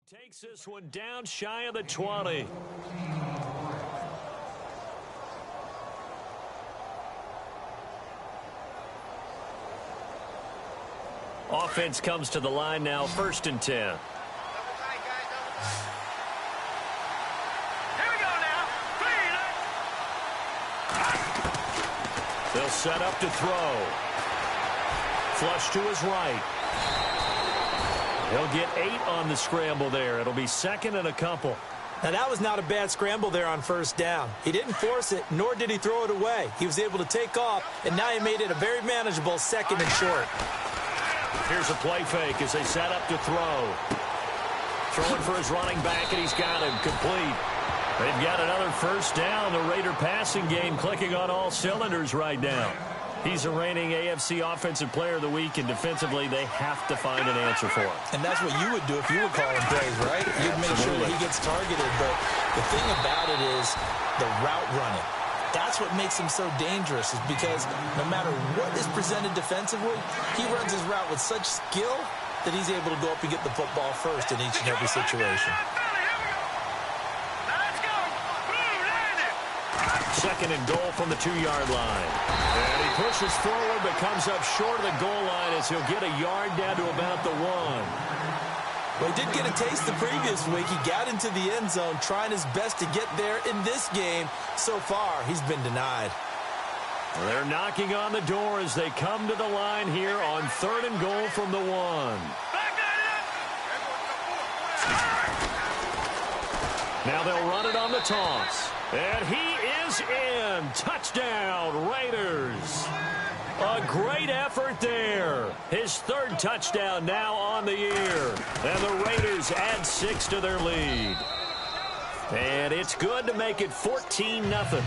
Takes this one down shy of the 20. Offense comes to the line now, 1st and 10. Here we go now. They'll set up to throw. Flush to his right. He'll get 8 on the scramble there. It'll be 2nd and a couple. Now, that was not a bad scramble there on 1st down. He didn't force it, nor did he throw it away. He was able to take off, and now he made it a very manageable 2nd and short. Here's a play fake as they set up to throw. Throwing for his running back, and he's got him complete. They've got another 1st down. The Raider passing game clicking on all cylinders right now. He's a reigning AFC Offensive Player of the Week, and defensively, they have to find an answer for him. And that's what you would do if you were calling plays, right? You'd make sure that he gets targeted. But the thing about it is the route running. That's what makes him so dangerous, is because no matter what is presented defensively, he runs his route with such skill that he's able to go up and get the football first in each and every situation. 2nd and goal from the 2-yard line. And he pushes forward but comes up short of the goal line as he'll get a yard down to about the 1. Well, he did get a taste the previous week. He got into the end zone trying his best to get there in this game. So far, he's been denied. They're knocking on the door as they come to the line here on 3rd and goal from the 1. Now they'll run it on the toss. And he is in. Touchdown, Raiders. A great effort there. His 3rd touchdown now on the year. And the Raiders add 6 to their lead. And it's good to make it 14-0.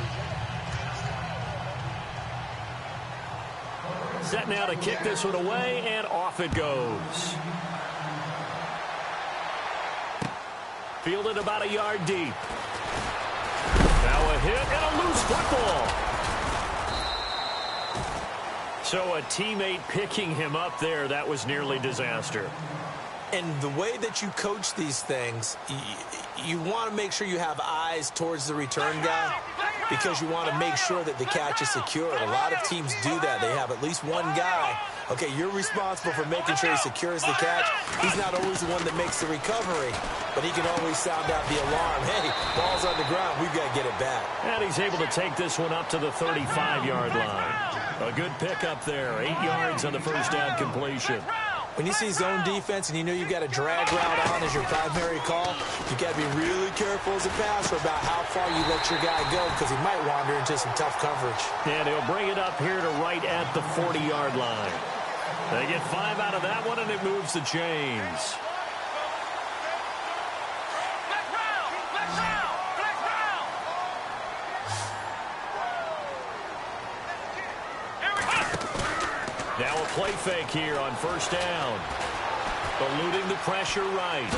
Set now to kick this one away, and off it goes. Fielded about a yard deep. Now a hit and a loose football. So a teammate picking him up there, that was nearly disaster. And the way that you coach these things, you want to make sure you have eyes towards the return guy because you want to make sure that the catch is secured. A lot of teams do that. They have at least one guy. Okay, you're responsible for making sure he secures the catch. He's not always the one that makes the recovery, but he can always sound out the alarm. Hey, ball's on the ground. We've got to get it back. And he's able to take this one up to the 35-yard line. A good pickup there. 8 yards on the 1st down completion. When you see zone defense and you know you've got a drag route on as your primary call, you've got to be really careful as a passer about how far you let your guy go because he might wander into some tough coverage. And he'll bring it up here to right at the 40-yard line. They get 5 out of that one, and it moves the chains. Now a play fake here on 1st down. Eluding the pressure right.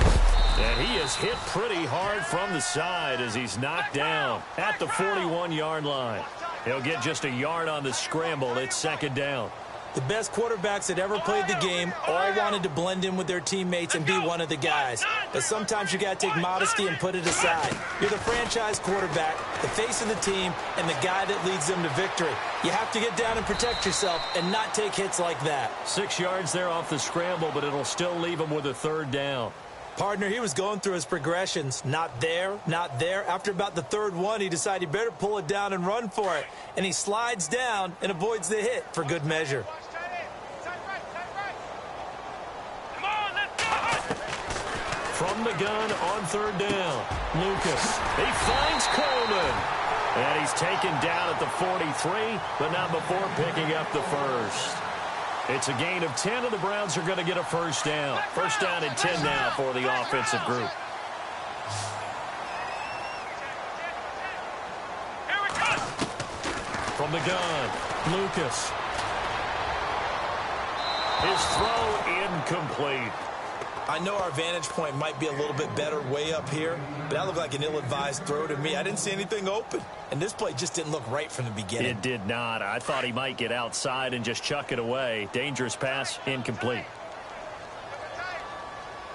And he is hit pretty hard from the side as he's knocked down at the 41-yard line. He'll get just a yard on the scramble. It's 2nd down. The best quarterbacks that ever played the game all wanted to blend in with their teammates and be one of the guys. But sometimes you got to take modesty and put it aside. You're the franchise quarterback, the face of the team, and the guy that leads them to victory. You have to get down and protect yourself and not take hits like that. 6 yards there off the scramble, but it'll still leave him with a 3rd down. Partner, he was going through his progressions. Not there, not there. After about the 3rd one, he decided he better pull it down and run for it. And he slides down and avoids the hit for good measure. From the gun on 3rd down, Lucas. He finds Coleman. And he's taken down at the 43, but not before picking up the 1st. It's a gain of 10, and the Browns are going to get a 1st down. 1st down and 10 now for the offensive group. From the gun, Lucas. His throw incomplete. I know our vantage point might be a little bit better way up here, but that looked like an ill-advised throw to me. I didn't see anything open, and this play just didn't look right from the beginning. It did not. I thought he might get outside and just chuck it away. Dangerous pass, incomplete.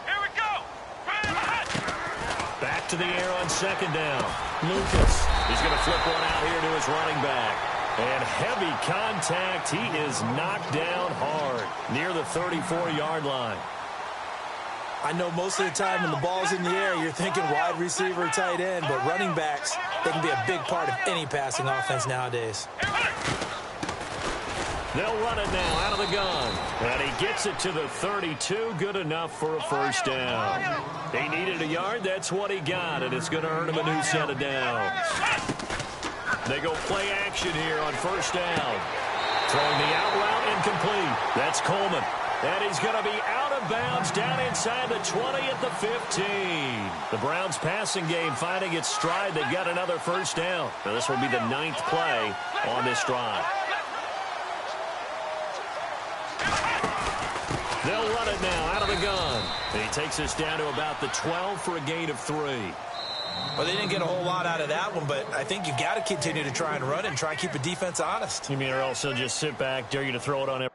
Here we go. back to the air on second down. Lucas is going to flip one out here to his running back. And heavy contact. He is knocked down hard near the 34-yard line. I know most of the time when the ball's in the air, you're thinking wide receiver, tight end, but running backs, they can be a big part of any passing offense nowadays. They'll run it now out of the gun. And he gets it to the 32. Good enough for a first down. He needed a yard. That's what he got, and it's going to earn him a new set of downs. They go play action here on first down. Throwing the out route incomplete. That's Coleman. And he's going to be out of bounds down inside the 20 at the 15. The Browns passing game finding its stride. They've got another first down. Now this will be the 9th play on this drive. They'll run it now out of the gun. And he takes us down to about the 12 for a gain of 3. Well, they didn't get a whole lot out of that one, but I think you've got to continue to try and run and try and keep the defense honest. You mean or else they'll just sit back, dare you to throw it on every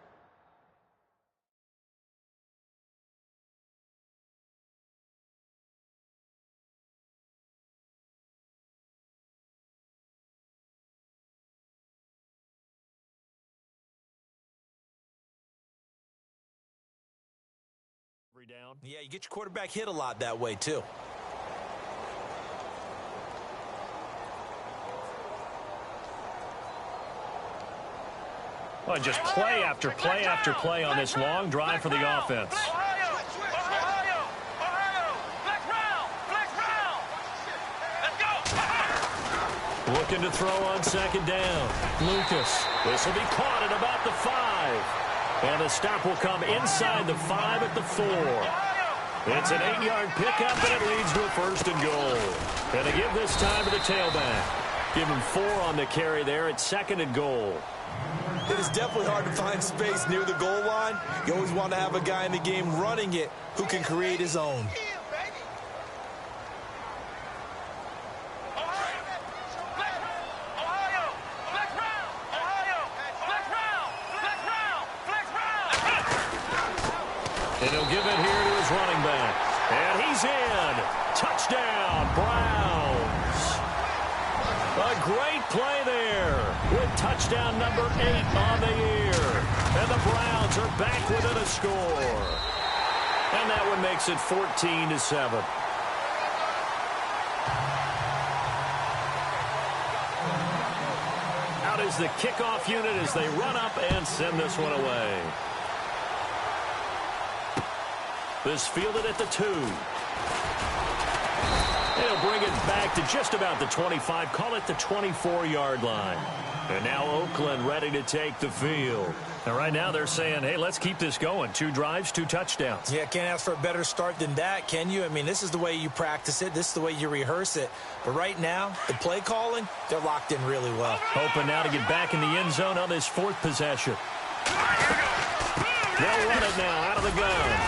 down? Yeah, you get your quarterback hit a lot that way, too. Well, just play after play after play on this long drive for the offense. Looking to throw on second down. Lucas. This will be caught at about the 5. And the stop will come inside the 5 at the 4. It's an 8-yard pickup, and it leads to a first and goal. And they give this time to the tailback. Give him 4 on the carry there at second and goal. It is definitely hard to find space near the goal line. You always want to have a guy in the game running it who can create his own. And he'll give it here to his running back. And he's in. Touchdown, Browns. A great play there with touchdown number 8 on the year. And the Browns are back within a score. And that one makes it 14-7. Out is the kickoff unit as they run up and send this one away. This fielded at the 2. They'll bring it back to just about the 25. Call it the 24-yard line. And now Oakland ready to take the field. And right now they're saying, hey, let's keep this going. 2 drives, 2 touchdowns. Yeah, can't ask for a better start than that, can you? I mean, this is the way you practice it. This is the way you rehearse it. But right now, the play calling, they're locked in really well. Hoping now to get back in the end zone on this 4th possession. They'll run it now out of the gun.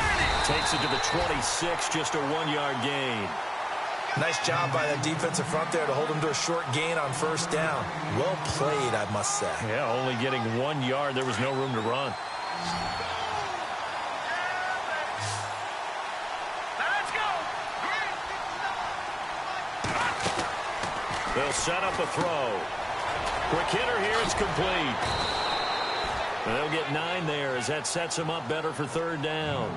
Takes it to the 26, just a 1-yard gain. Nice job by that defensive front there to hold them to a short gain on first down. Well played, I must say. Yeah, only getting 1 yard. There was no room to run. Let's go. They'll set up a throw. Quick hitter here. It's complete. And they'll get 9 there as that sets them up better for 3rd down.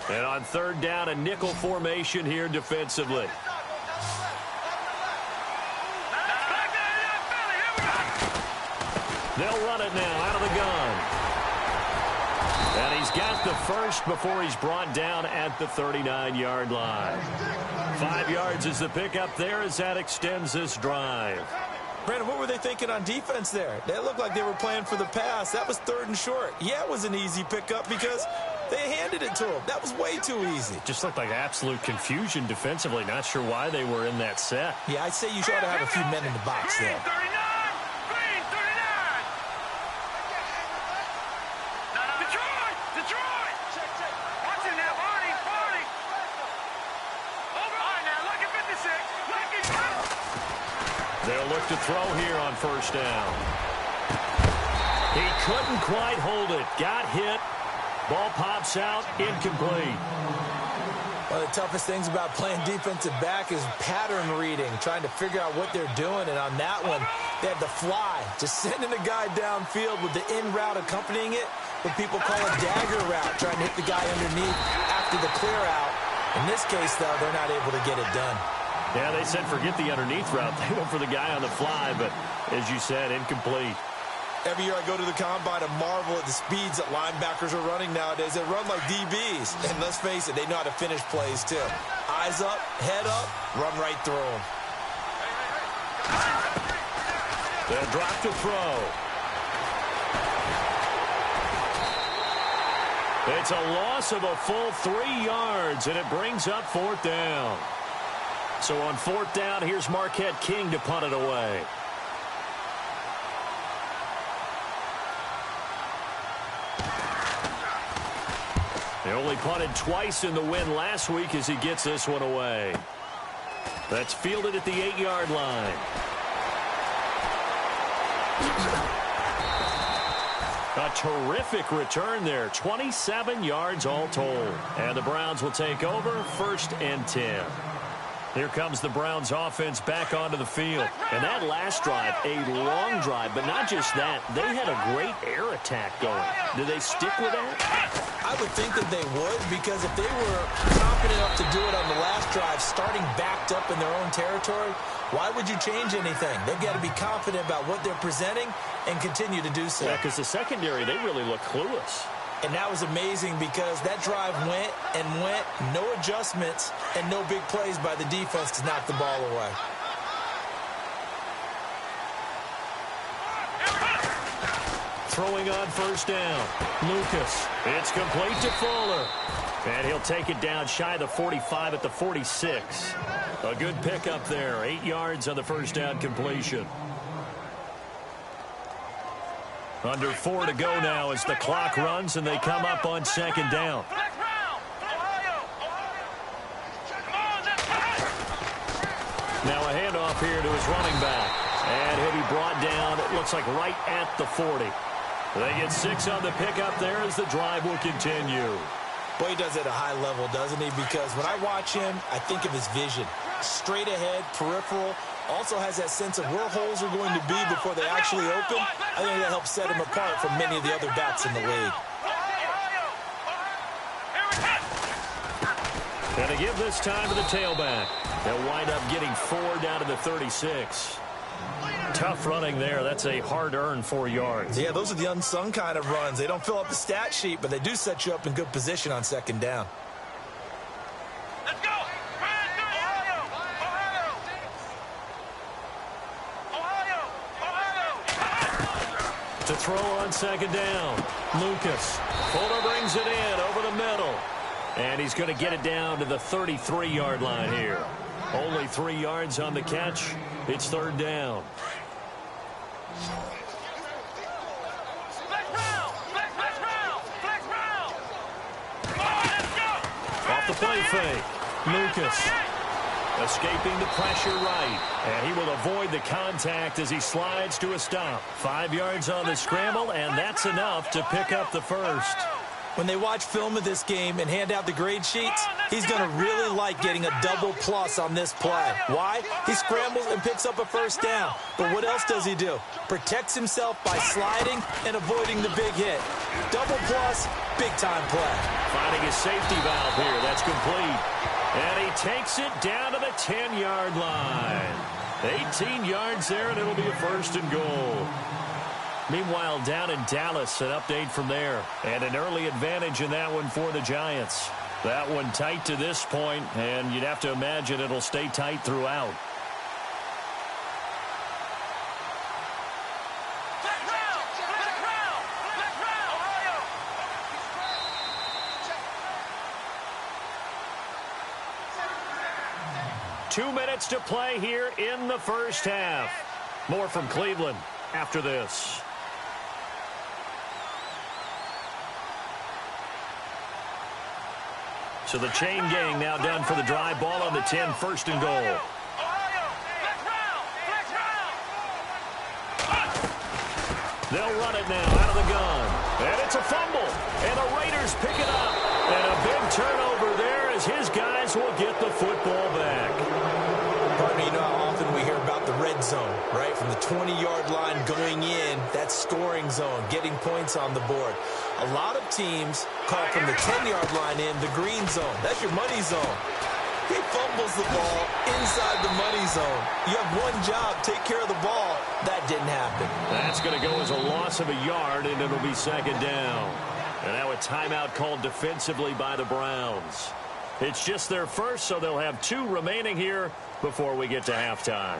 And on 3rd down, a nickel formation here defensively. They'll run it now out of the gun. And he's got the first before he's brought down at the 39-yard line. 5 yards is the pickup there as that extends this drive. Brandon, what were they thinking on defense there? They looked like they were playing for the pass. That was 3rd and short. Yeah, it was an easy pickup because they handed it to him. That was way too easy. Just looked like absolute confusion defensively. Not sure why they were in that set. Yeah, I'd say you should have a few men in the box there. They'll look to throw here on first down. He couldn't quite hold it. Got hit. Ball pops out. Incomplete. One of the toughest things about playing defensive back is pattern reading, trying to figure out what they're doing. And on that one, they had the fly, just sending a guy downfield with the in route accompanying it, what people call a dagger route, trying to hit the guy underneath after the clear out. In this case, though, they're not able to get it done. Yeah, they said forget the underneath route. They went for the guy on the fly, but as you said, incomplete. Every year I go to the combine and marvel at the speeds that linebackers are running nowadays. They run like DBs. And let's face it, they know how to finish plays, too. Eyes up, head up, run right through them. They'll drop to throw. It's a loss of a full 3 yards, and it brings up fourth down. So on fourth down, here's Marquette King to punt it away. They only punted twice in the win last week as he gets this one away. That's fielded at the 8-yard line. A terrific return there. 27 yards all told. And the Browns will take over 1st and 10. Here comes the Browns offense back onto the field. And that last drive, a long drive, but not just that. They had a great air attack going. Do they stick with that? I would think that they would, because if they were confident enough to do it on the last drive, starting backed up in their own territory, why would you change anything? They've got to be confident about what they're presenting and continue to do so. Yeah, because the secondary, they really look clueless. And that was amazing because that drive went and went, no adjustments, and no big plays by the defense to knock the ball away. Throwing on first down. Lucas. It's complete to Fuller. And he'll take it down shy of the 45 at the 46. A good pickup there. 8 yards on the first down completion. Under 4 to go now as the clock runs and they come up on second down. Now a handoff here to his running back. And he'll be brought down, it looks like right at the 40. They get 6 on the pickup there as the drive will continue. Boy, he does it at a high level, doesn't he? Because when I watch him, I think of his vision. Straight ahead, peripheral. Also has that sense of where holes are going to be before they actually open. I think that helps set him apart from many of the other backs in the league. And to give this time to the tailback. They'll wind up getting 4 down to the 36. Tough running there. That's a hard-earned 4 yards. Yeah, those are the unsung kind of runs. They don't fill up the stat sheet, but they do set you up in good position on second down. Let's go! To throw on second down. Lucas. Fuller brings it in over the middle. And he's going to get it down to the 33-yard line here. Only 3 yards on the catch. It's third down. Off the play fake. Lucas escaping the pressure right. And he will avoid the contact as he slides to a stop. 5 yards on the scramble, and that's enough to pick up the first. When they watch film of this game and hand out the grade sheets, he's going to really like getting a double plus on this play. Why? He scrambles and picks up a first down. But what else does he do? Protects himself by sliding and avoiding the big hit. Double plus, big-time play. Finding his safety valve here. That's complete. And he takes it down to the 10-yard line. 18 yards there, and it'll be a first and goal. Meanwhile, down in Dallas, an update from there. And an early advantage in that one for the Giants. That one tight to this point, and you'd have to imagine it'll stay tight throughout. Two minutes to play here in the first half. More from Cleveland after this. So the chain gang now done for the drive. Ball on the 10, first and goal. They'll run it now out of the gun. And it's a fumble. And the Raiders pick it up. And a big turnover there as his guys will get the football back. Pardon me, you know how often we hear about the red zone, right? From the 20-yard line going in, that scoring zone, getting points on the board. A lot of teams call from the 10-yard line in the green zone. That's your money zone. He fumbles the ball inside the money zone. You have one job, take care of the ball. That didn't happen. That's going to go as a loss of a yard, and it'll be second down. And now a timeout called defensively by the Browns. It's just their first, so they'll have 2 remaining here before we get to halftime.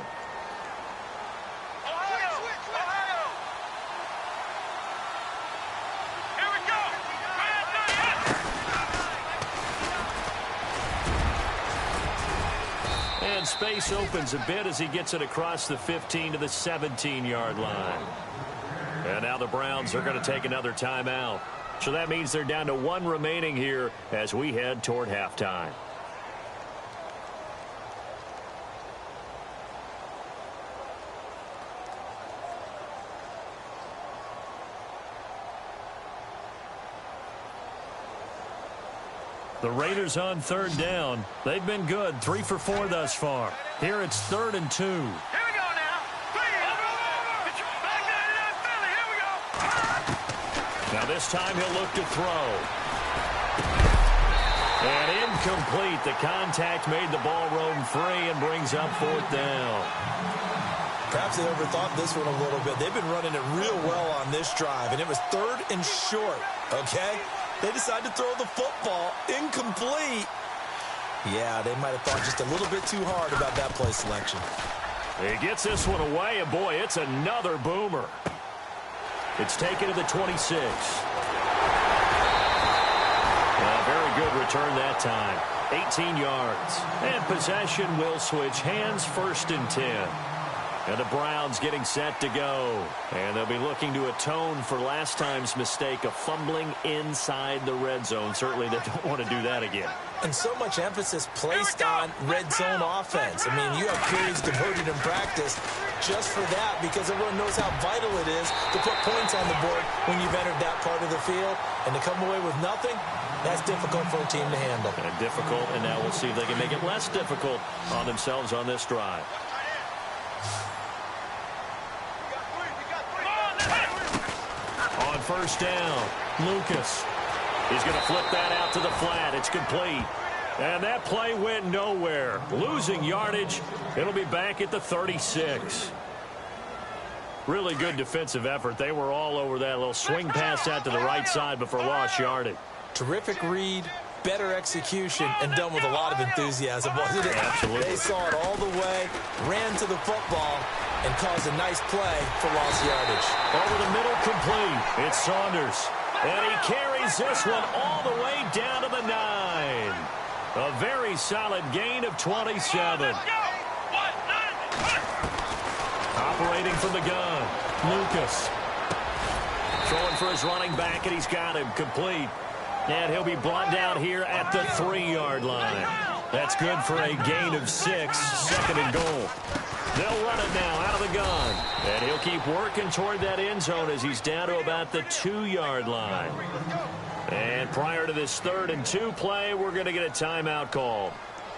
And space opens a bit as he gets it across the 15 to the 17-yard line. And now the Browns are going to take another timeout. So that means they're down to 1 remaining here as we head toward halftime. The Raiders on third down. They've been good, 3 for 4 thus far. Here it's 3rd and 2. Here we go now. Here we go. Now this time he'll look to throw. And incomplete. The contact made the ball roam free and brings up 4th down. Perhaps they overthought this one a little bit. They've been running it real well on this drive, and it was 3rd and short, okay? They decided to throw the football. Incomplete. Yeah, they might have thought just a little bit too hard about that play selection. He gets this one away, and boy, it's another boomer. It's taken to the 26. Very good return that time. 18 yards. And possession will switch hands, 1st and 10. And the Browns getting set to go. And they'll be looking to atone for last time's mistake of fumbling inside the red zone. Certainly they don't want to do that again. And so much emphasis placed on red zone offense. I mean, you have periods devoted in practice just for that because everyone knows how vital it is to put points on the board when you've entered that part of the field. And to come away with nothing, that's difficult for a team to handle. And difficult, and now we'll see if they can make it less difficult on themselves on this drive. On 1st down, Lucas. He's going to flip that out to the flat. It's complete. And that play went nowhere. Losing yardage. It'll be back at the 36. Really good defensive effort. They were all over that little swing pass out to the right side before lost yardage. Terrific read, better execution, and done with a lot of enthusiasm, wasn't it? Absolutely. They saw it all the way, ran to the football, and caused a nice play for lost yardage. Over the middle, complete. It's Saunders. And he carries this one all the way down to the 9. A very solid gain of 27. Operating from the gun, Lucas. Throwing for his running back, and he's got him complete. And he'll be brought down here at the 3-yard line. That's good for a gain of 6, 2nd and goal. They'll run it now out of the gun. And he'll keep working toward that end zone as he's down to about the 2-yard line. And prior to this 3rd and 2 play, we're going to get a timeout call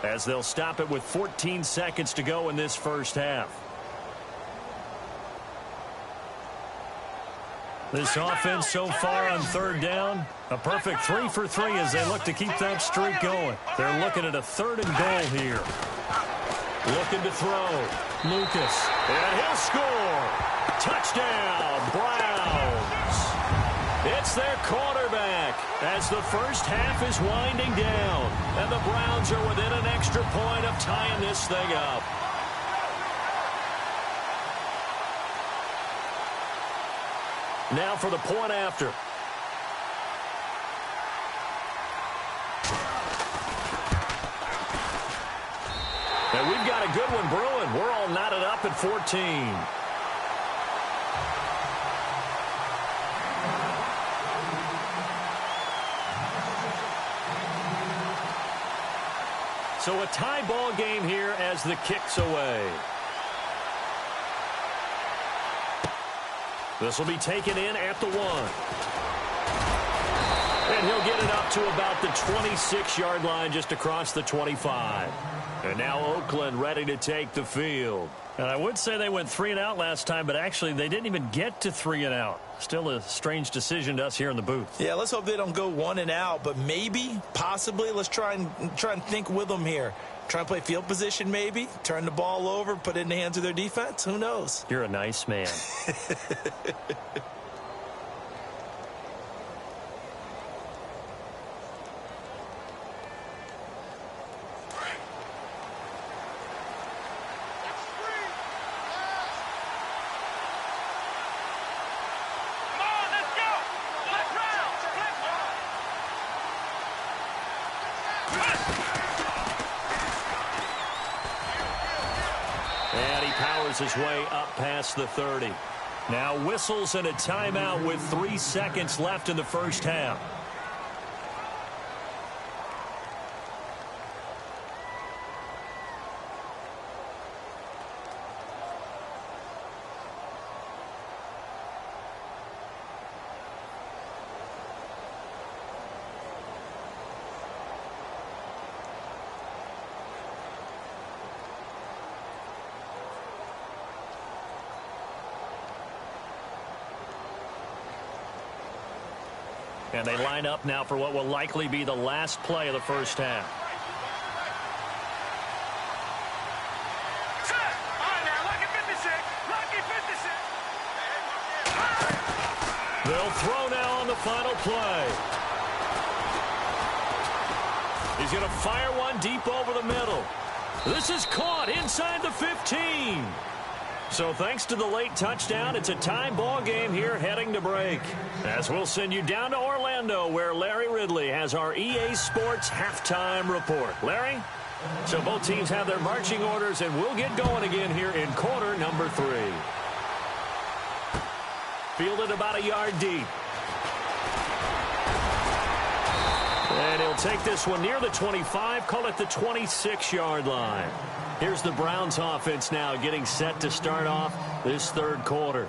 as they'll stop it with 14 seconds to go in this first half. This offense so far on 3rd down, a perfect 3 for 3 as they look to keep that streak going. They're looking at a 3rd and goal here. Looking to throw. Lucas. And he'll score. Touchdown, Browns. It's their quarterback as the first half is winding down. And the Browns are within an extra point of tying this thing up. Now for the point after. And we've got a good one brewing. We're all knotted up at 14. So a tie ball game here as the kick's away. This will be taken in at the 1. And he'll get it up to about the 26-yard line, just across the 25. And now Oakland ready to take the field. And I would say they went 3 and out last time, but actually they didn't even get to 3 and out. Still a strange decision to us here in the booth. Yeah, let's hope they don't go 1 and out, but maybe, possibly, let's try and think with them here. Try and play field position maybe, turn the ball over, put it in the hands of their defense. Who knows? You're a nice man. His way up past the 30. Now whistles and a timeout with 3 seconds left in the first half. And they line up now for what will likely be the last play of the first half. They'll throw now on the final play. He's going to fire one deep over the middle. This is caught inside the 15. So thanks to the late touchdown, it's a tie ball game here heading to break. As we'll send you down to Orlando, where Larry Ridley has our EA Sports halftime report. Larry? So both teams have their marching orders, and we'll get going again here in quarter number 3. Fielded about a yard deep. And he'll take this one near the 25, call it the 26-yard line. Here's the Browns offense now getting set to start off this third quarter.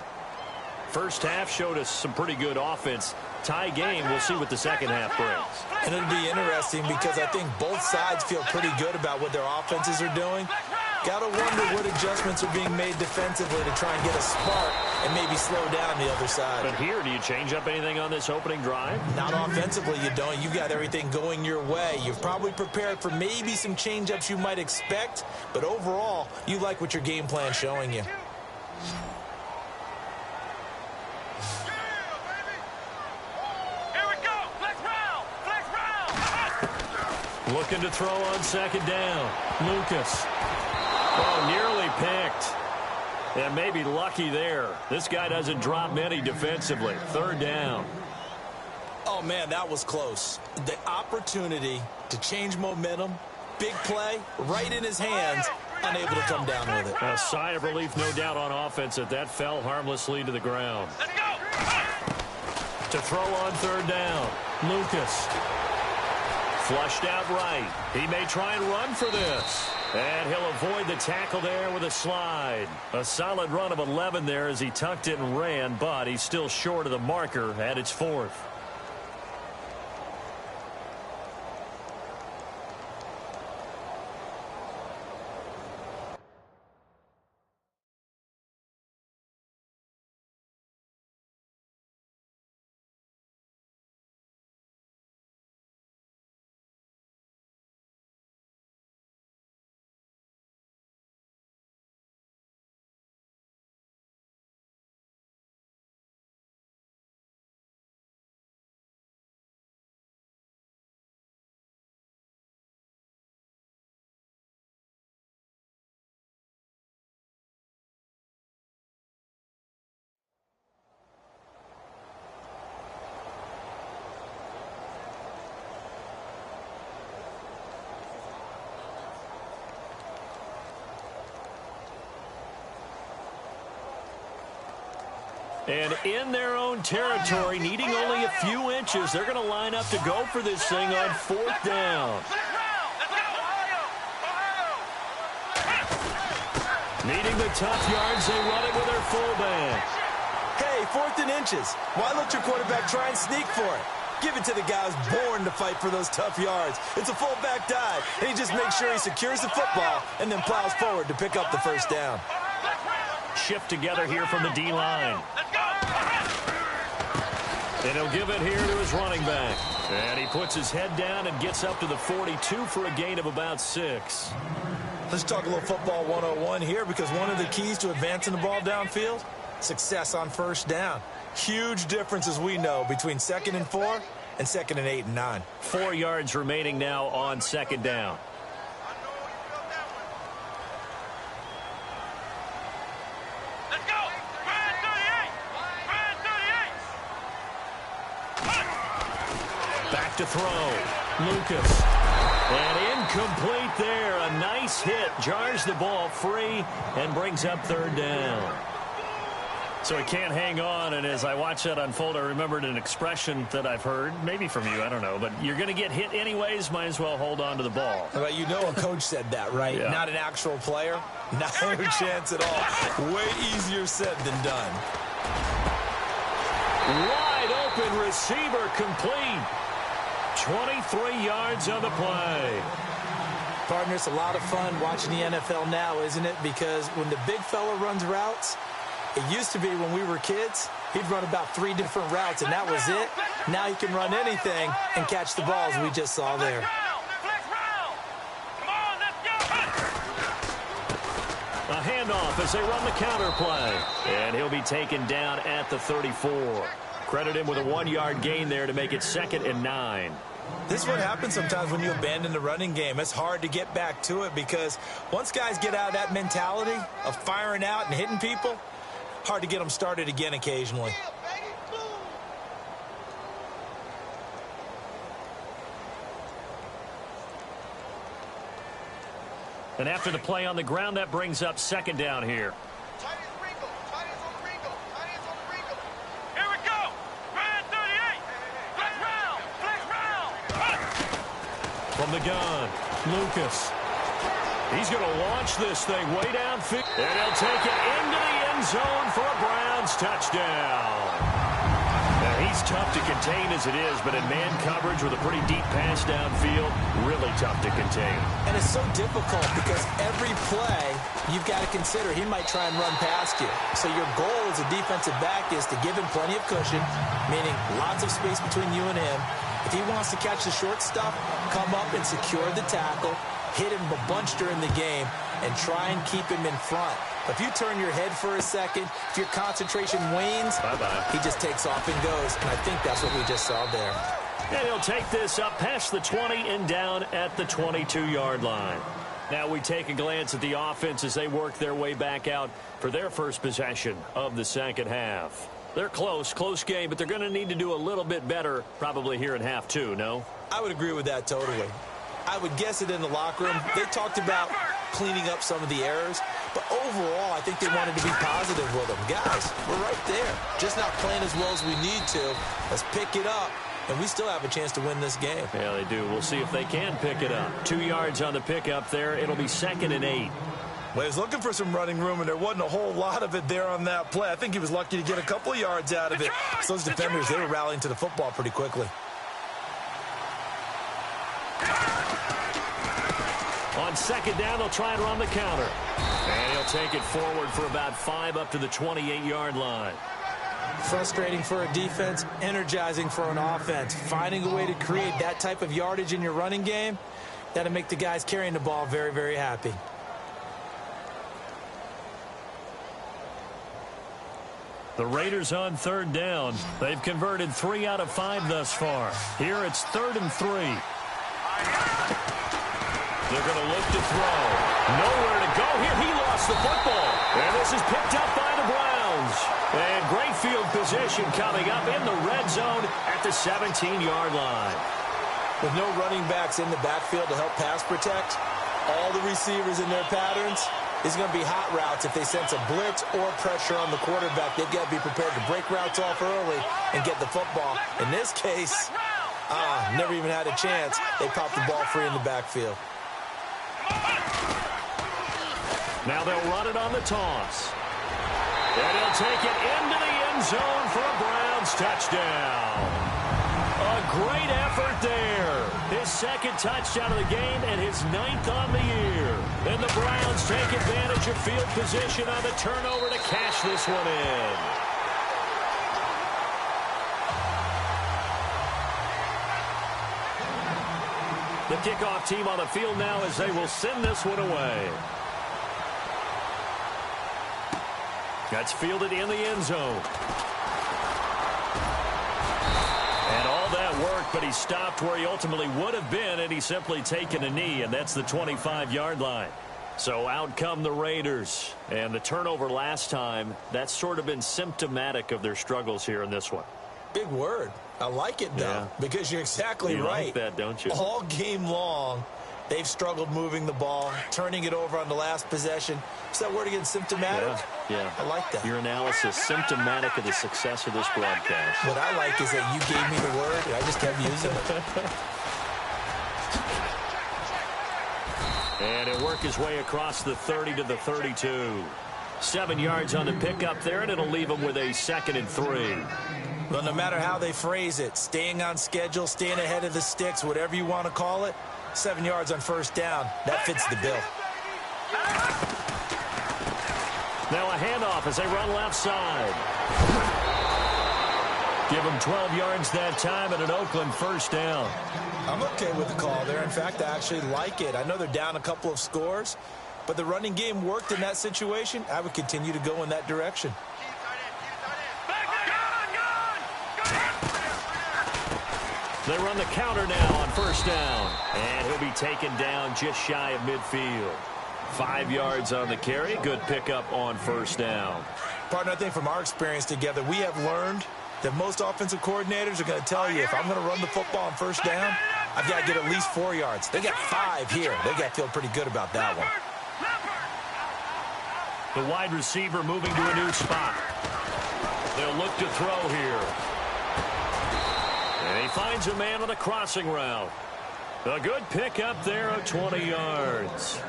First half showed us some pretty good offense. Tie game, we'll see what the second half brings. And it'll be interesting because I think both sides feel pretty good about what their offenses are doing. Got to wonder what adjustments are being made defensively to try and get a spark and maybe slow down the other side. But here, do you change up anything on this opening drive? Not offensively, you don't. You've got everything going your way. You've probably prepared for maybe some change-ups you might expect, but overall, you like what your game plan's showing you. Looking to throw on second down. Lucas. Oh, nearly picked. And maybe lucky there. This guy doesn't drop many defensively. Third down. Oh, man, that was close. The opportunity to change momentum, big play, right in his hands, unable to come down with it. A sigh of relief, no doubt, on offense that fell harmlessly to the ground. Let's go. To throw on third down. Lucas. Flushed out right. He may try and run for this. And he'll avoid the tackle there with a slide. A solid run of 11 there as he tucked it and ran, but he's still short of the marker at its 4th. And in their own territory, needing only a few inches, they're going to line up to go for this thing on 4th down. Needing the tough yards, they run it with their fullback. Hey, 4th and inches. Why let your quarterback try and sneak for it? Give it to the guy who's born to fight for those tough yards. It's a fullback dive, and he just makes sure he secures the football and then plows forward to pick up the first down. Shift together here from the D-line. And he'll give it here to his running back. And he puts his head down and gets up to the 42 for a gain of about 6. Let's talk a little football 101 here, because one of the keys to advancing the ball downfield, success on first down. Huge difference, as we know, between 2nd and 4 and 2nd and 8 and 9. 4 yards remaining now on 2nd down. Let's go. Ryan 38. Back to throw. Lucas. And incomplete there. A nice hit. Jars the ball free and brings up 3rd down. So he can't hang on, and as I watch that unfold, I remembered an expression that I've heard, maybe from you, I don't know, but you're going to get hit anyways, might as well hold on to the ball. Well, you know a coach said that, right? Yeah. Not an actual player. Not a chance at all. Way easier said than done. Wide open receiver complete. 23 yards on the play. Partner, it's a lot of fun watching the NFL now, isn't it? Because when the big fella runs routes, it used to be when we were kids, he'd run about 3 different routes, and that was it. Now he can run anything and catch the balls we just saw there. A handoff as they run the counter play. And he'll be taken down at the 34. Credit him with a 1-yard gain there to make it 2nd and 9. This is what happens sometimes when you abandon the running game. It's hard to get back to it, because once guys get out of that mentality of firing out and hitting people, hard to get them started again occasionally. And after the play on the ground, that brings up 2nd down here. Here we go. Ryan 38. Flex round. Flex round. From the gun, Lucas. He's going to launch this thing way downfield. And he'll take it into the end zone for a Browns touchdown. Now, he's tough to contain as it is, but in man coverage with a pretty deep pass downfield, really tough to contain. And it's so difficult because every play you've got to consider he might try and run past you. So your goal as a defensive back is to give him plenty of cushion, meaning lots of space between you and him. If he wants to catch the short stuff, come up and secure the tackle, hit him a bunch during the game, and try and keep him in front. If you turn your head for a second, if your concentration wanes, he just takes off and goes, and I think that's what we just saw there. And he'll take this up past the 20 and down at the 22-yard line. Now we take a glance at the offense as they work their way back out for their first possession of the second half. They're close game, but they're going to need to do a little bit better probably here in half 2, no? I would agree with that totally. I would guess it in the locker room. They talked about cleaning up some of the errors, but overall, I think they wanted to be positive with them. Guys, we're right there. Just not playing as well as we need to. Let's pick it up, and we still have a chance to win this game. Yeah, they do. We'll see if they can pick it up. 2 yards on the pickup there. It'll be 2nd and 8. Well, he was looking for some running room, and there wasn't a whole lot of it there on that play. I think he was lucky to get a couple of yards out of it. So those defenders, they were rallying to the football pretty quickly. On 2nd down, they'll try and run the counter. And he'll take it forward for about 5 up to the 28-yard line. Frustrating for a defense, energizing for an offense. Finding a way to create that type of yardage in your running game, that'll make the guys carrying the ball very, very happy. The Raiders on 3rd down. They've converted 3 out of 5 thus far. Here it's 3rd and 3. They're going to look to throw. Nowhere to go here. He lost the football. And this is picked up by the Browns. And great field position coming up in the red zone at the 17-yard line. With no running backs in the backfield to help pass protect, all the receivers in their patterns, it's going to be hot routes. If they sense a blitz or pressure on the quarterback, they've got to be prepared to break routes off early and get the football. In this case, never even had a chance. They popped the ball free in the backfield. Now they'll run it on the toss. And he'll take it into the end zone for a Browns touchdown. A great effort there. His second touchdown of the game and his 9th on the year. And the Browns take advantage of field position on the turnover to cash this one in. The kickoff team on the field now as they will send this one away. That's fielded in the end zone. And all that work, but he stopped where he ultimately would have been, and he's simply taken a knee, and that's the 25-yard line. So out come the Raiders. And the turnover last time, that's sort of been symptomatic of their struggles here in this one. Big word. I like it, though, because you're exactly right. You like that, don't you? All game long, they've struggled moving the ball, turning it over on the last possession. Is that word again, symptomatic? Yeah. I like that. Your analysis, symptomatic of the success of this broadcast. What I like is that you gave me the word, and I just kept using it. And it'll work his way across the 30 to the 32. 7 yards on the pickup there, and it'll leave him with a 2nd and 3. Well, no matter how they phrase it, staying on schedule, staying ahead of the sticks, whatever you want to call it, 7 yards on first down, that fits the bill. Now a handoff as they run left side. Give them 12 yards that time and an Oakland first down. I'm okay with the call there. In fact, I actually like it. I know they're down a couple of scores, but the running game worked in that situation. I would continue to go in that direction. They run the counter now on first down. And he'll be taken down just shy of midfield. 5 yards on the carry. Good pickup on first down. Partner, I think from our experience together, we have learned that most offensive coordinators are going to tell you, if I'm going to run the football on first down, I've got to get at least 4 yards. They got 5 here. They got to feel pretty good about that one. The wide receiver moving to a new spot. They'll look to throw here. And he finds a man on the crossing route. A good pickup there of 20 yards.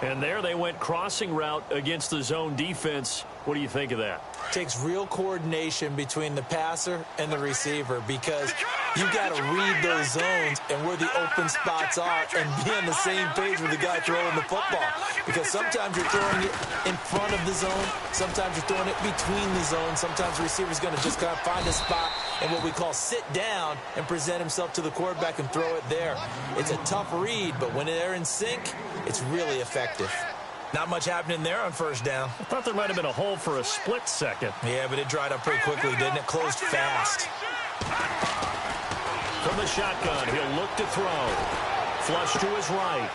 And there they went crossing route against the zone defense. What do you think of that? Takes real coordination between the passer and the receiver, because you got to read those zones and where the open spots are and be on the same page with the guy throwing the football. Because sometimes you're throwing it in front of the zone. Sometimes you're throwing it between the zones. Sometimes the receiver's going to just kind of find a spot and what we call sit down and present himself to the quarterback and throw it there. It's a tough read, but when they're in sync, it's really effective. Not much happening there on first down. I thought there might have been a hole for a split second. Yeah, but it dried up pretty quickly, didn't it? Closed fast. From the shotgun, he'll look to throw. Flush to his right.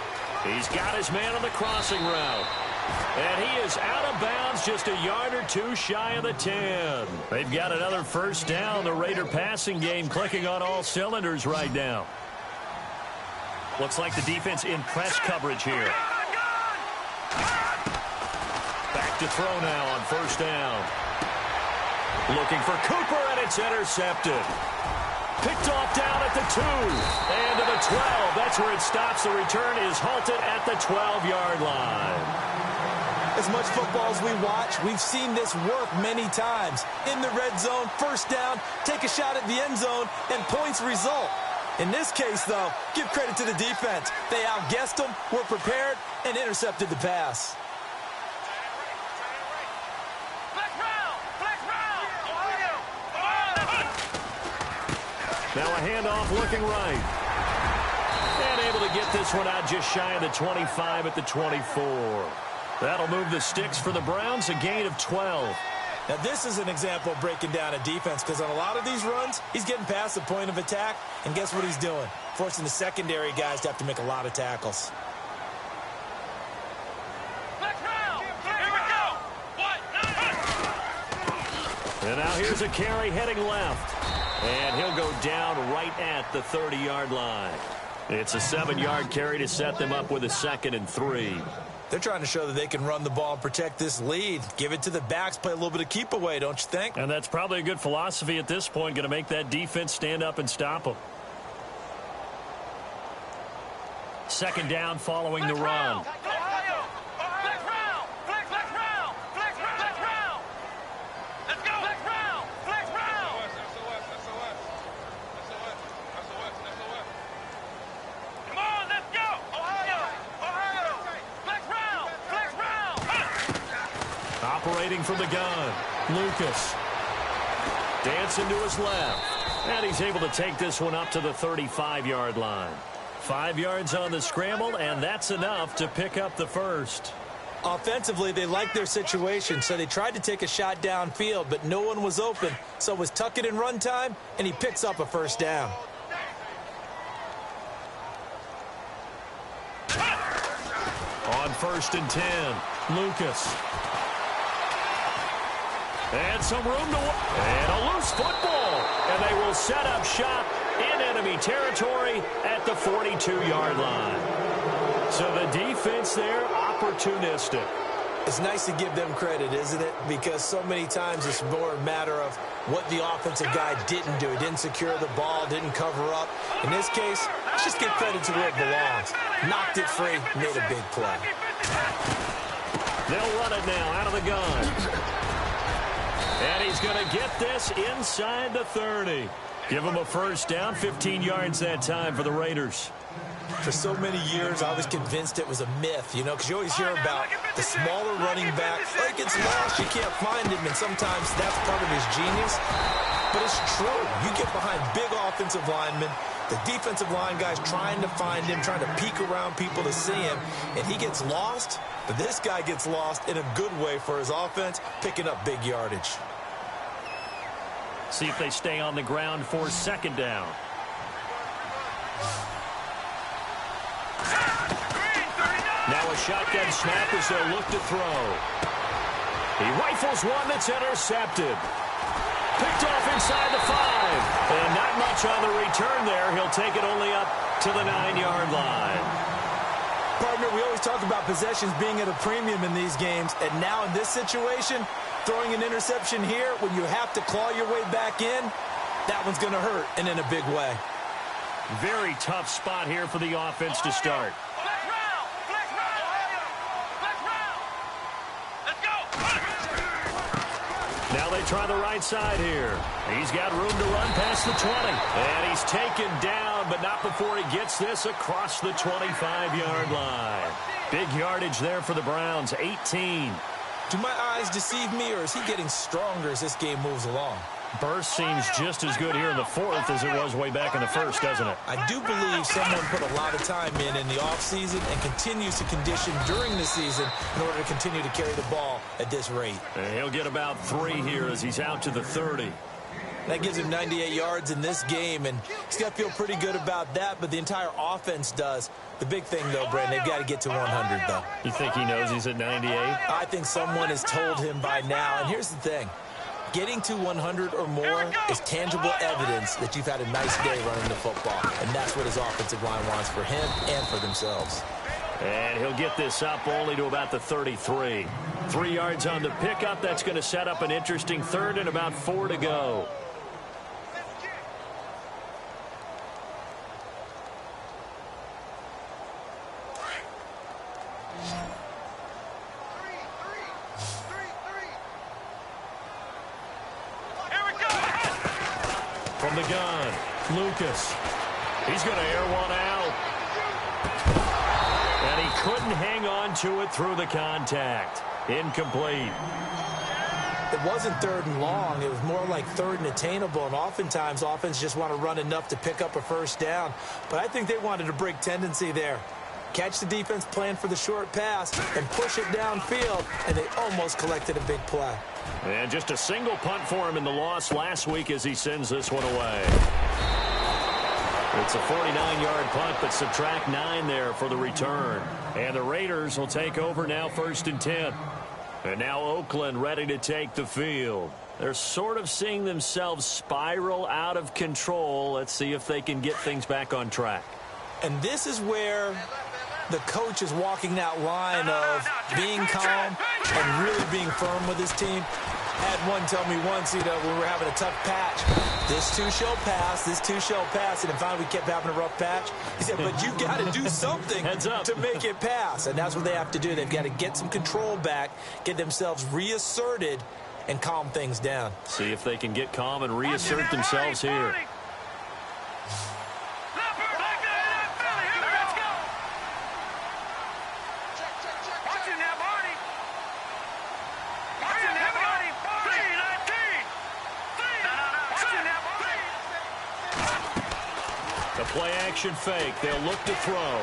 He's got his man on the crossing route. And he is out of bounds just a yard or two shy of the 10. They've got another first down. The Raider passing game clicking on all cylinders right now. Looks like the defense in press coverage here. Back to throw now on first down. Looking for Cooper, and it's intercepted. Picked off down at the 2. And to the 12. That's where it stops. The return is halted at the 12-yard line. As much football as we watch, we've seen this work many times. In the red zone, first down, take a shot at the end zone, and points result. In this case, though, give credit to the defense. They outguessed them, were prepared, and intercepted the pass. Now a handoff looking right. And able to get this one out just shy of the 25 at the 24. That'll move the sticks for the Browns, a gain of 12. Now, this is an example of breaking down a defense, because on a lot of these runs, he's getting past the point of attack, and guess what he's doing? Forcing the secondary guys to have to make a lot of tackles. And now here's a carry heading left. And he'll go down right at the 30-yard line. It's a 7-yard carry to set them up with a 2nd and 3. They're trying to show that they can run the ball and protect this lead. Give it to the backs, play a little bit of keep away, don't you think? And that's probably a good philosophy at this point, going to make that defense stand up and stop them. 2nd down following the run. operating from the gun. Lucas. Dancing to his left. And he's able to take this one up to the 35-yard line. 5 yards on the scramble, and that's enough to pick up the first. Offensively, they liked their situation, so they tried to take a shot downfield, but no one was open. So it was tuck it in run time, and he picks up a first down. On 1st and 10, Lucas. And some room to work. And a loose football. And they will set up shop in enemy territory at the 42-yard line. So the defense there, opportunistic. It's nice to give them credit, isn't it? Because so many times it's more a matter of what the offensive guy didn't do. He didn't secure the ball, didn't cover up. In this case, let's just give credit to where it belongs. Knocked it free, made a big play. They'll run it now out of the gun. And he's going to get this inside the 30. Give him a first down, 15 yards that time for the Raiders. For so many years, I was convinced it was a myth, you know, because you always hear about the smaller running back. Oh, he gets lost, you can't find him, and sometimes that's part of his genius. But it's true. You get behind big offensive linemen, the defensive line guys trying to find him, trying to peek around people to see him, and he gets lost. But this guy gets lost in a good way for his offense, picking up big yardage. See if they stay on the ground for second down. Now a shotgun snap as they'll look to throw. He rifles one that's intercepted. Picked off inside the 5. And not much on the return there. He'll take it only up to the 9-yard line. Partner, we always talk about possessions being at a premium in these games. And now in this situation, throwing an interception here when you have to claw your way back in, that one's going to hurt, and in a big way. Very tough spot here for the offense to start. Now they try the right side here. He's got room to run past the 20. And he's taken down, but not before he gets this across the 25-yard line. Big yardage there for the Browns, 18. Do my eyes deceive me, or is he getting stronger as this game moves along? Burst seems just as good here in the 4th as it was way back in the 1st, doesn't it? I do believe someone put a lot of time in the offseason and continues to condition during the season in order to continue to carry the ball at this rate. And he'll get about 3 here as he's out to the 30. That gives him 98 yards in this game, and he's got to feel pretty good about that, but the entire offense does. The big thing, though, Brandon, they've got to get to 100, though. You think he knows he's at 98? I think someone has told him by now, and here's the thing. Getting to 100 or more is tangible evidence that you've had a nice day running the football, and that's what his offensive line wants for him and for themselves. And he'll get this up only to about the 33. 3 yards on the pickup. That's going to set up an interesting 3rd and about 4 to go. From the gun, Lucas. He's going to air one out. And he couldn't hang on to it through the contact. Incomplete. It wasn't 3rd and long. It was more like 3rd and attainable, and oftentimes offense just want to run enough to pick up a first down. But I think they wanted a break tendency there. Catch the defense, plan for the short pass, and push it downfield, and they almost collected a big play. And just a single punt for him in the loss last week as he sends this one away. It's a 49-yard punt, but subtract 9 there for the return. And the Raiders will take over now 1st and 10. And now Oakland ready to take the field. They're sort of seeing themselves spiral out of control. Let's see if they can get things back on track. And this is where the coach is walking that line of being calm and really being firm with his team. Had one tell me once, when we were having a tough patch, this too shall pass, this too shall pass, and then finally we kept having a rough patch. He said, but you got to do something to make it pass, and that's what they have to do. They've got to get some control back, get themselves reasserted, and calm things down. See if they can get calm and reassert themselves here. play action fake. They'll look to throw.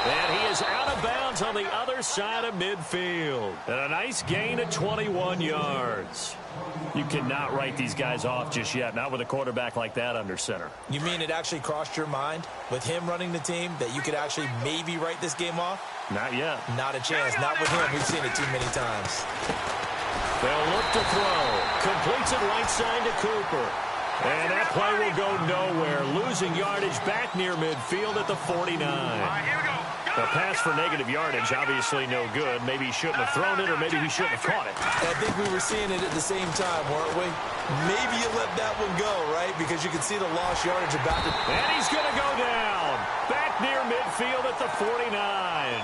And he is out of bounds on the other side of midfield. And a nice gain of 21 yards. You cannot write these guys off just yet, not with a quarterback like that under center. You mean it actually crossed your mind with him running the team that you could actually maybe write this game off? Not yet. Not a chance. Not with him. We've seen it too many times. They'll look to throw. Completes it right side to Cooper. And that play will go nowhere. Losing yardage back near midfield at the 49. All right, here we go. A pass for negative yardage, obviously no good. Maybe he shouldn't have thrown it, or maybe he shouldn't have caught it. I think we were seeing it at the same time, weren't we? Maybe you let that one go, right? Because you can see the lost yardage about to... And he's going to go down. Back near midfield at the 49.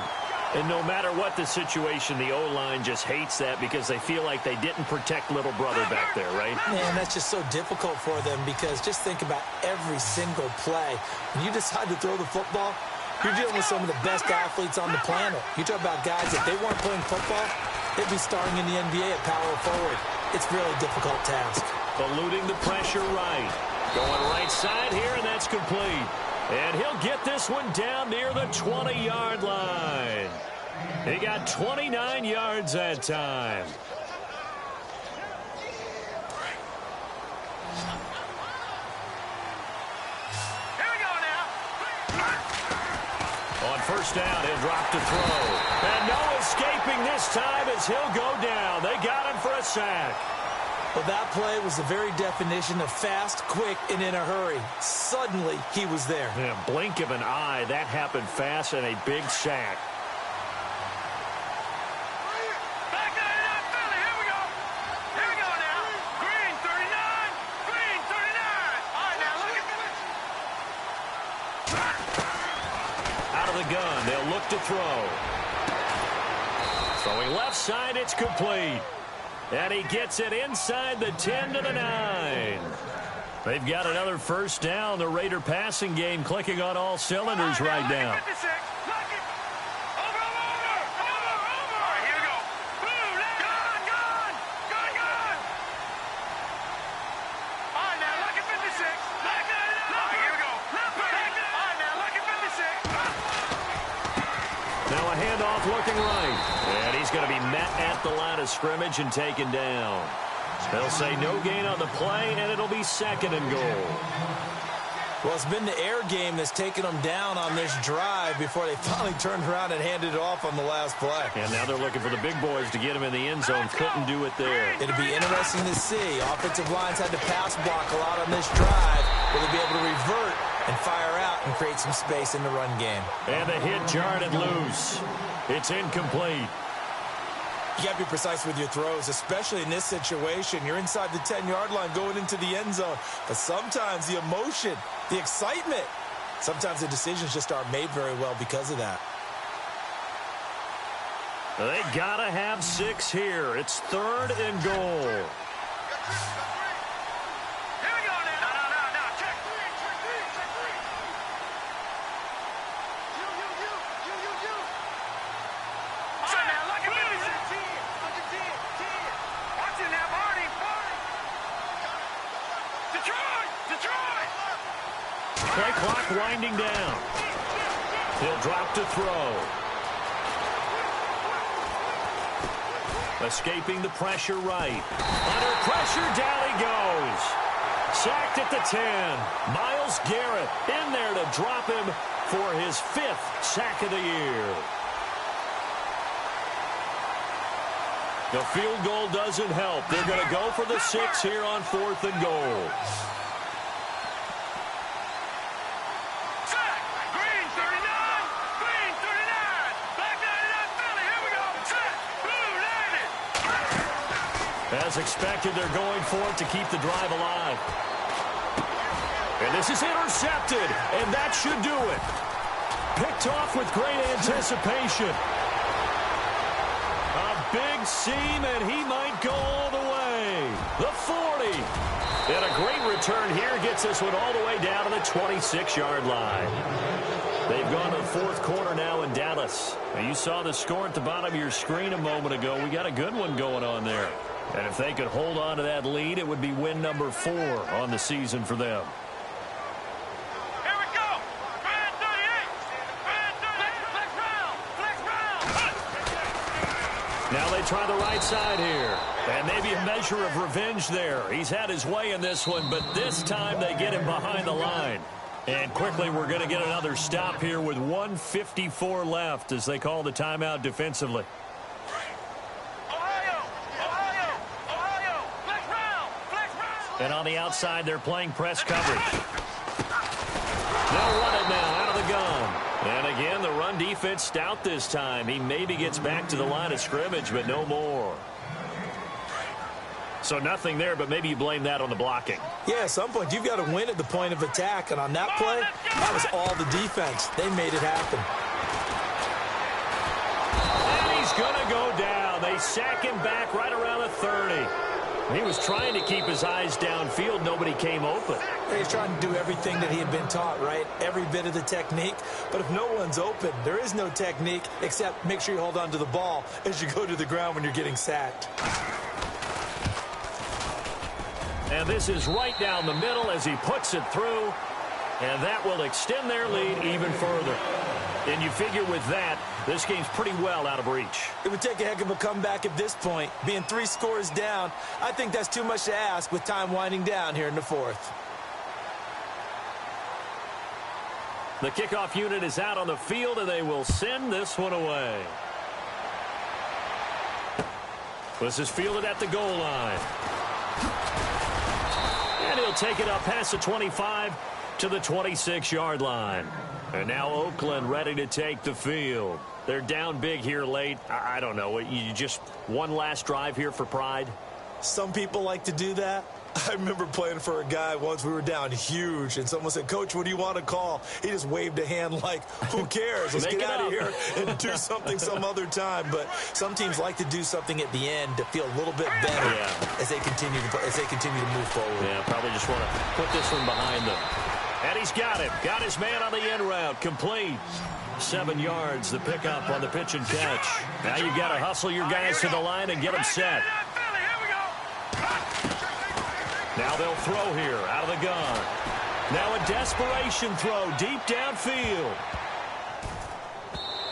And no matter what the situation, the O-line just hates that because they feel like they didn't protect little brother back there, right? Man, that's just so difficult for them because just think about every single play. When you decide to throw the football, you're dealing with some of the best athletes on the planet. You talk about guys, if they weren't playing football, they'd be starting in the NBA at power forward. It's a really difficult task. Eluding the pressure right. Going right side here, and that's complete. And he'll get this one down near the 20-yard line. He got 29 yards that time. Here we go now. On first down, he'll drop to throw. And no escaping this time as he'll go down. They got him for a sack. Well, that play was the very definition of fast, quick, and in a hurry. Suddenly, he was there. Yeah, blink of an eye, that happened fast and a big sack. Back to the Philly. Here we go. Here we go now. Green 39. Green 39. All right, now look at this. Out of the gun, they'll look to throw. Throwing left side, it's complete. And he gets it inside the 10 to the 9. They've got another first down. The Raider passing game clicking on all cylinders right now. 56. Lock it. Over. All right, here we go. Boom. Gone. All right, now look at 56. All right, here we go. All right, now look at 56. Now a handoff looking right. And he's going to be met at the line of scrimmage and taken down. They'll say no gain on the play, and it'll be second and goal. Well, it's been the air game that's taken them down on this drive before they finally turned around and handed it off on the last play. And now they're looking for the big boys to get him in the end zone. Couldn't do it there. It'll be interesting to see. Offensive lines had to pass block a lot on this drive. Will they be able to revert and fire out and create some space in the run game? And the hit jarred it loose. It's incomplete. You got to be precise with your throws, especially in this situation. You're inside the 10-yard line going into the end zone. But sometimes the emotion, the excitement, sometimes the decisions just aren't made very well because of that. They got to have 6 here. It's third and goal. Here we go now. No. Check. All right, now look at 56. Watch it now, Barney. Detroit. Play clock winding down. He'll drop to throw. Escaping the pressure right. Under pressure, down he goes. Sacked at the 10. Myles Garrett in there to drop him for his 5th sack of the year. The field goal doesn't help. They're going to go for the 6 here on 4th and goal. Sack. Green 39. Back 99 Philly. Here we go. Sack. Blue landed. As expected, they're going for it to keep the drive alive. And this is intercepted, and that should do it. Picked off with great anticipation. A big seam, and he might go all the way. The 40. And a great return here gets this one all the way down to the 26-yard line. They've gone to the 4th quarter now in Dallas. Now, you saw the score at the bottom of your screen a moment ago. We got a good one going on there. And if they could hold on to that lead, it would be win number 4 on the season for them. Now they try the right side here. And maybe a measure of revenge there. He's had his way in this one, but this time they get him behind the line. And quickly we're going to get another stop here with 1:54 left as they call the timeout defensively. And on the outside, they're playing press coverage. They'll run it now out of the gun. And again, the run defense stout this time. He maybe gets back to the line of scrimmage, but no more. So nothing there, but maybe you blame that on the blocking. Yeah, at some point, you've got to win at the point of attack. And on that play, that was all the defense. They made it happen. And he's going to go down. They sack him back right around the 30. He was trying to keep his eyes downfield. Nobody came open. He's trying to do everything that he had been taught, right? Every bit of the technique. But if no one's open, there is no technique except make sure you hold on to the ball as you go to the ground when you're getting sacked. And this is right down the middle as he puts it through. And that will extend their lead even further. And you figure with that, this game's pretty well out of reach. It would take a heck of a comeback at this point. Being 3 scores down, I think that's too much to ask with time winding down here in the 4th. The kickoff unit is out on the field, and they will send this one away. This is fielded at the goal line. And he'll take it up past the 25 to the 26-yard line. And now Oakland ready to take the field. They're down big here late. I don't know. You just one last drive here for pride? Some people like to do that. I remember playing for a guy once. We were down huge, and someone said, "Coach, what do you want to call?" He just waved a hand like, who cares? Let's get out of here and do something some other time. But some teams like to do something at the end to feel a little bit better as they continue to move forward. Yeah, probably just want to put this one behind them. And he's got him. Got his man on the end route. Complete. 7 yards, the pickup on the pitch and catch. Now you've got to hustle your guys to the line and get them set. Now they'll throw here out of the gun. Now a desperation throw deep downfield.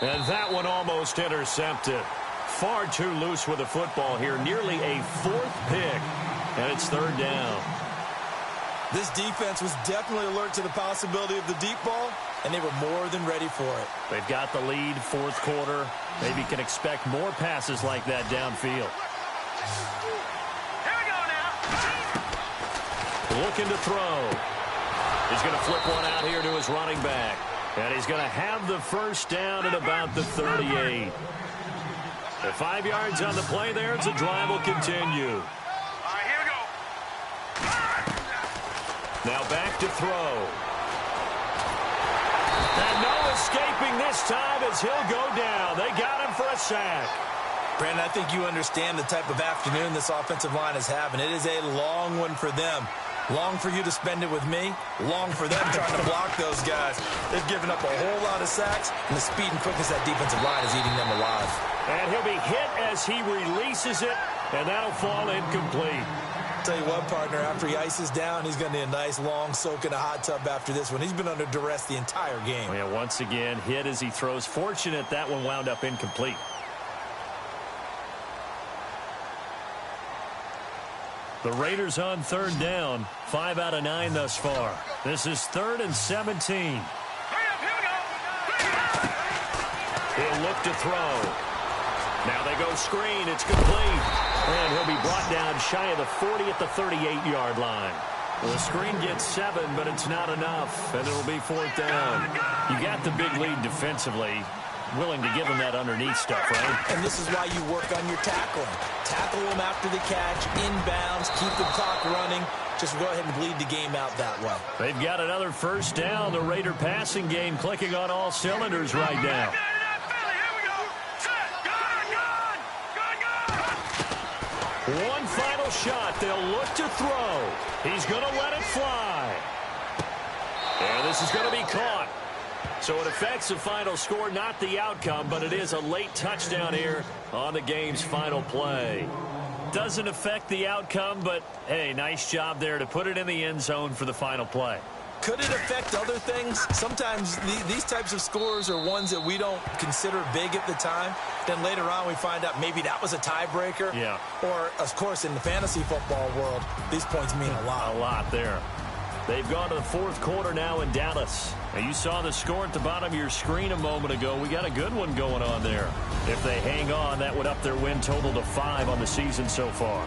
And that one almost intercepted. Far too loose with the football here. Nearly a 4th pick. And it's 3rd down. This defense was definitely alert to the possibility of the deep ball, and they were more than ready for it. They've got the lead, 4th quarter. Maybe can expect more passes like that downfield. Here we go now. Looking to throw. He's going to flip one out here to his running back. And he's going to have the first down at about the 38. The 5 yards on the play there. The drive will continue. Now back to throw. And no escaping this time as he'll go down. They got him for a sack. Brandon, I think you understand the type of afternoon this offensive line is having. It is a long one for them. Long for you to spend it with me. Long for them trying to block those guys. They've given up a whole lot of sacks, and the speed and quickness of that defensive line is eating them alive. And he'll be hit as he releases it, and that'll fall incomplete. Tell you what, partner, after he ices down, he's going to need a nice long soak in a hot tub after this one. He's been under duress the entire game. Yeah, once again, hit as he throws. Fortunate that one wound up incomplete. The Raiders on 3rd down. 5 out of 9 thus far. This is 3rd and 17. He'll look to throw. Now they go screen. It's complete. And he'll be brought down shy of the 40 at the 38-yard line. Well, the screen gets 7, but it's not enough, and it'll be 4th down. You got the big lead defensively. Willing to give them that underneath stuff, right? And this is why you work on your tackling. Tackle them after the catch, inbounds, keep the clock running. Just go ahead and bleed the game out that way. They've got another first down. The Raider passing game clicking on all cylinders right now. One final shot. They'll look to throw. He's going to let it fly. And this is going to be caught. So it affects the final score, not the outcome, but it is a late touchdown here on the game's final play. Doesn't affect the outcome, but, hey, nice job there to put it in the end zone for the final play. Could it affect other things? Sometimes these types of scores are ones that we don't consider big at the time. Then later on we find out maybe that was a tiebreaker. Yeah. Or, of course, in the fantasy football world, these points mean a lot. A lot there. They've gone to the fourth quarter now in Dallas. Now, you saw the score at the bottom of your screen a moment ago. We got a good one going on there. If they hang on, that would up their win total to 5 on the season so far.